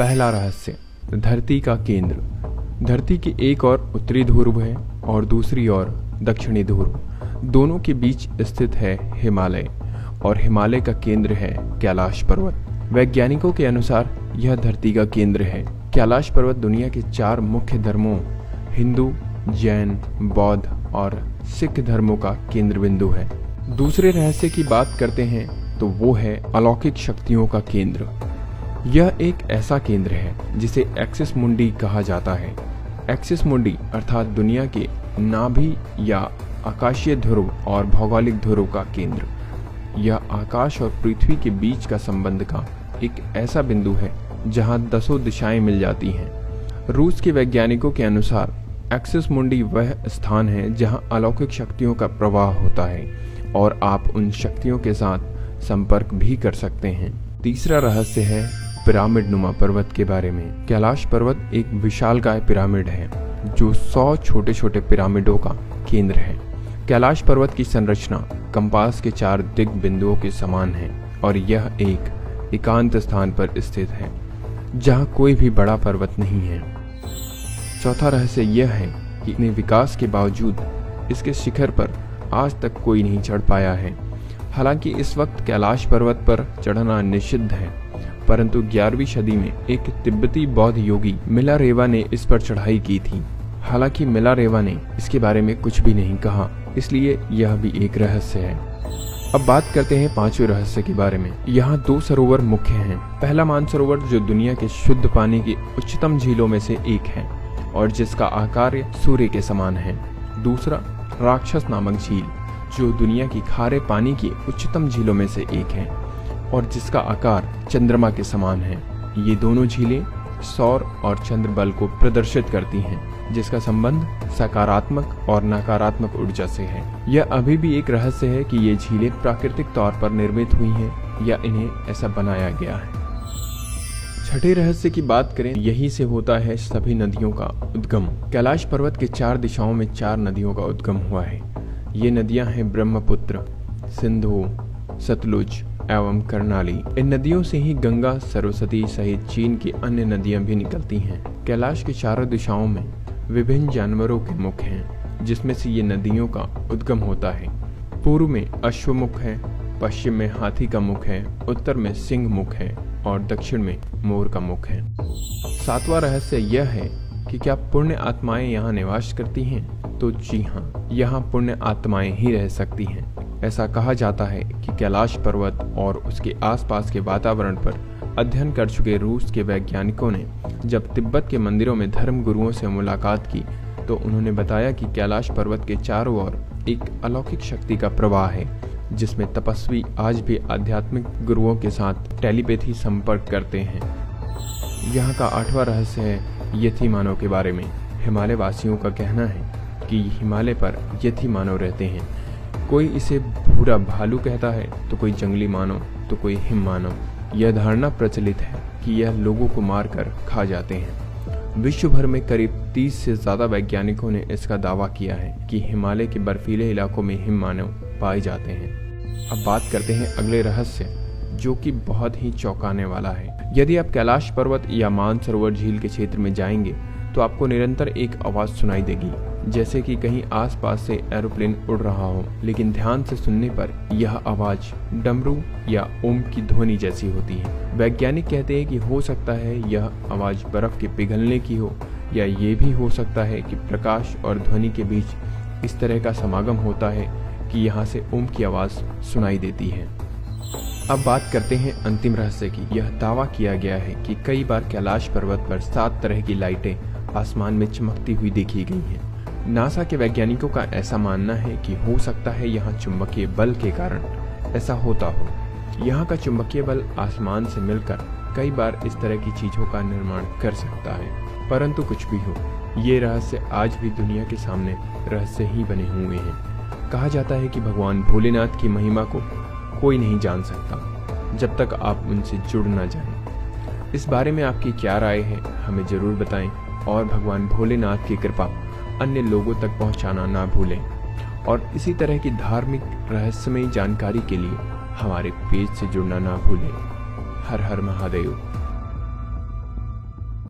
पहला रहस्य, धरती का केंद्र। धरती की एक ओर उत्तरी ध्रुव है और दूसरी ओर दक्षिणी ध्रुव। दोनों के बीच स्थित है हिमालय और हिमालय का केंद्र है कैलाश पर्वत। वैज्ञानिकों के अनुसार यह धरती का केंद्र है। कैलाश पर्वत दुनिया के 4 मुख्य धर्मों हिंदू, जैन, बौद्ध और सिख धर्मों का केंद्र बिंदु है। दूसरे रहस्य की बात करते हैं तो वो है अलौकिक शक्तियों का केंद्र। यह एक ऐसा केंद्र है जिसे एक्सिस मुंडी कहा जाता है। एक्सिस मुंडी अर्थात दुनिया के नाभि या आकाशीय ध्रुव और भौगोलिक ध्रुव का केंद्र। यह आकाश और पृथ्वी के बीच का संबंध का एक ऐसा बिंदु है जहां 10 दिशाएं मिल जाती हैं। रूस के वैज्ञानिकों के अनुसार एक्सिस मुंडी वह स्थान है जहां अलौकिक शक्तियों का प्रवाह होता है और आप उन शक्तियों के साथ संपर्क भी कर सकते हैं। तीसरा रहस्य है पिरामिड नुमा पर्वत के बारे में। कैलाश पर्वत एक विशालकाय पिरामिड है जो 100 छोटे छोटे पिरामिडों का केंद्र है। कैलाश पर्वत की संरचना कंपास के 4 दिग बिंदुओं के समान है और यह एक एकांत स्थान पर स्थित है जहां कोई भी बड़ा पर्वत नहीं है। चौथा रहस्य यह है कि इतने विकास के बावजूद इसके शिखर पर आज तक कोई नहीं चढ़ पाया है। हालांकि इस वक्त कैलाश पर्वत पर चढ़ना निषिद्ध है, परंतु 11वीं सदी में एक तिब्बती बौद्ध योगी मिलारेवा ने इस पर चढ़ाई की थी। हालांकि मिलारेवा ने इसके बारे में कुछ भी नहीं कहा, इसलिए यह भी एक रहस्य है। अब बात करते हैं 5वें रहस्य के बारे में। यहाँ 2 सरोवर मुख्य हैं। पहला मानसरोवर जो दुनिया के शुद्ध पानी की उच्चतम झीलों में से एक है और जिसका आकार सूर्य के समान है। दूसरा राक्षस नामक झील जो दुनिया की खारे पानी की उच्चतम झीलों में से एक है और जिसका आकार चंद्रमा के समान है। ये दोनों झीलें सौर और चंद्र बल को प्रदर्शित करती हैं, जिसका संबंध सकारात्मक और नकारात्मक ऊर्जा से है। यह अभी भी एक रहस्य है कि ये झीलें प्राकृतिक तौर पर निर्मित हुई हैं या इन्हें ऐसा बनाया गया है। छठे रहस्य की बात करें, यहीं से होता है सभी नदियों का उद्गम। कैलाश पर्वत के 4 दिशाओं में 4 नदियों का उद्गम हुआ है। ये नदियां हैं ब्रह्मपुत्र, सिंधु, सतलुज एवं कर्णाली। इन नदियों से ही गंगा, सरस्वती सहित चीन की अन्य नदियां भी निकलती हैं। कैलाश की 4 दिशाओं में विभिन्न जानवरों के मुख हैं, जिसमें से ये नदियों का उद्गम होता है। पूर्व में अश्वमुख है, पश्चिम में हाथी का मुख है, उत्तर में सिंह मुख है और दक्षिण में मोर का मुख है। 7वां रहस्य यह है कि क्या पुण्य आत्माएं यहाँ निवास करती हैं? तो जी हाँ, यहाँ पुण्य आत्माएं ही रह सकती हैं। ऐसा कहा जाता है कि कैलाश पर्वत और उसके आसपास के वातावरण पर अध्ययन कर चुके रूस के वैज्ञानिकों ने जब तिब्बत के मंदिरों में धर्म गुरुओं से मुलाकात की तो उन्होंने बताया कि कैलाश पर्वत के चारों ओर एक अलौकिक शक्ति का प्रवाह है, जिसमें तपस्वी आज भी आध्यात्मिक गुरुओं के साथ टेलीपैथी संपर्क करते हैं। यहाँ का 8वां रहस्य है यथी मानव के बारे में। हिमालय वासियों का कहना है कि हिमालय पर यथी मानव रहते हैं। कोई इसे भूरा भालू कहता है, तो कोई जंगली मानव, तो कोई हिम मानव। यह धारणा प्रचलित है कि यह लोगों को मारकर खा जाते हैं। विश्व भर में करीब 30 से ज्यादा वैज्ञानिकों ने इसका दावा किया है कि हिमालय के बर्फीले इलाकों में हिम मानव पाए जाते हैं। अब बात करते हैं अगले रहस्य, जो कि बहुत ही चौंकाने वाला है। यदि आप कैलाश पर्वत या मानसरोवर झील के क्षेत्र में जाएंगे तो आपको निरंतर एक आवाज सुनाई देगी, जैसे कि कहीं आसपास से एरोप्लेन उड़ रहा हो। लेकिन ध्यान से सुनने पर यह आवाज डमरू या ओम की ध्वनि जैसी होती है। वैज्ञानिक कहते हैं कि हो सकता है यह आवाज बर्फ के पिघलने की हो, या ये भी हो सकता है कि प्रकाश और ध्वनि के बीच इस तरह का समागम होता है कि यहाँ से ओम की आवाज सुनाई देती है। अब बात करते हैं अंतिम रहस्य की। यह दावा किया गया है कि कई बार कैलाश पर्वत पर 7 तरह की लाइटें आसमान में चमकती हुई देखी गई हैं। नासा के वैज्ञानिकों का ऐसा मानना है कि हो सकता है यहाँ चुंबकीय बल के कारण ऐसा होता हो। यहाँ का चुंबकीय बल आसमान से मिलकर कई बार इस तरह की चीजों का निर्माण कर सकता है। परंतु कुछ भी हो, ये रहस्य आज भी दुनिया के सामने रहस्य ही बने हुए हैं। कहा जाता है कि भगवान भोलेनाथ की महिमा को कोई नहीं जान सकता जब तक आप उनसे जुड़ ना जाएं। इस बारे में आपकी क्या राय है, हमें जरूर बताएं और भगवान भोलेनाथ की कृपा अन्य लोगों तक पहुंचाना ना भूलें। और इसी तरह की धार्मिक रहस्यमयी जानकारी के लिए हमारे पेज से जुड़ना ना भूलें। हर हर महादेव।